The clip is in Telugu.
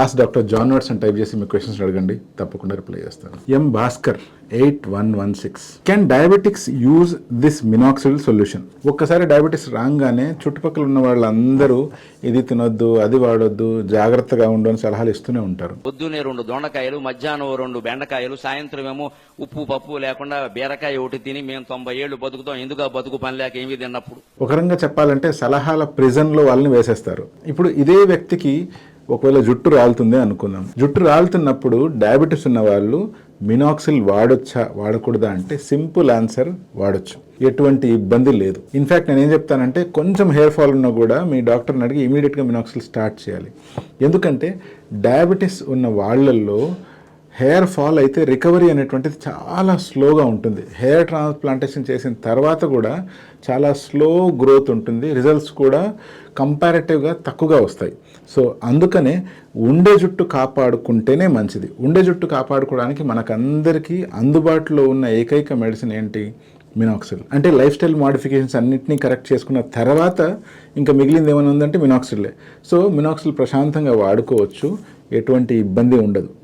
ఆస్ డాక్టర్ జాన్ వాట్స్ అని టైప్ చేసి మీ క్వశ్చన్స్ అడగండి, తప్పకుండా రిప్లై చేస్తాను. M Bhaskar 8116 can diabetics use this Minoxil solution? ఒక్కసారి డయాబెటిస్ రాగానే చుట్టుపక్కల ఉన్న వాళ్ళందరూ ఇది తినొద్దు, అది వాడొద్దు, జాగ్రత్తగా ఉండు అని సలహాలు ఇస్తూనే ఉంటారు. పొద్దునే 2 దొండకాయలు, మధ్యాహ్నం 2 బెండకాయలు, సాయంత్రం ఏమో ఉప్పు పప్పు లేకుండా బీరకాయ ఒకటి తిని మేము 90 ఏళ్ళు బతుకుతాం, ఎందుకు బతుకు పని లేక ఏమీ తిన్నప్పుడు. ఒక రకంగా చెప్పాలంటే సలహాల ప్రిజన్లో వాళ్ళని వేసేస్తారు. ఇప్పుడు ఇదే వ్యక్తికి ఒకవేళ జుట్టు రాలుతుంది అనుకుందాం. జుట్టు రాలుతున్నప్పుడు డయాబెటీస్ ఉన్న వాళ్ళు మినాక్సిల్ వాడొచ్చా వాడకూడదా అంటే సింపుల్ ఆన్సర్, వాడొచ్చు, ఎటువంటి ఇబ్బంది లేదు. ఇన్ఫ్యాక్ట్ నేను ఏం చెప్తానంటే కొంచెం హెయిర్ ఫాల్ ఉన్నా కూడా మీ డాక్టర్ని అడిగి ఇమీడియట్గా మినాక్సిల్ స్టార్ట్ చేయాలి. ఎందుకంటే డయాబెటీస్ ఉన్న వాళ్ళల్లో హెయిర్ ఫాల్ అయితే రికవరీ అనేటువంటిది చాలా స్లోగా ఉంటుంది. హెయిర్ ట్రాన్స్ప్లాంటేషన్ చేసిన తర్వాత కూడా చాలా స్లో గ్రోత్ ఉంటుంది, రిజల్ట్స్ కూడా కంపారిటివ్గా తక్కువగా వస్తాయి. సో అందుకనే ఉండే జుట్టు కాపాడుకుంటేనే మంచిది. ఉండే జుట్టు కాపాడుకోవడానికి మనకందరికీ అందుబాటులో ఉన్న ఏకైక మెడిసిన్ ఏంటి? మినాక్సిల్. అంటే లైఫ్ స్టైల్ మోడిఫికేషన్స్ అన్నింటినీ కరెక్ట్ చేసుకున్న తర్వాత ఇంకా మిగిలింది ఏమైనా ఉందంటే మినాక్సిల్లే. సో మినాక్సిల్ ప్రశాంతంగా వాడుకోవచ్చు, ఎటువంటి ఇబ్బంది ఉండదు.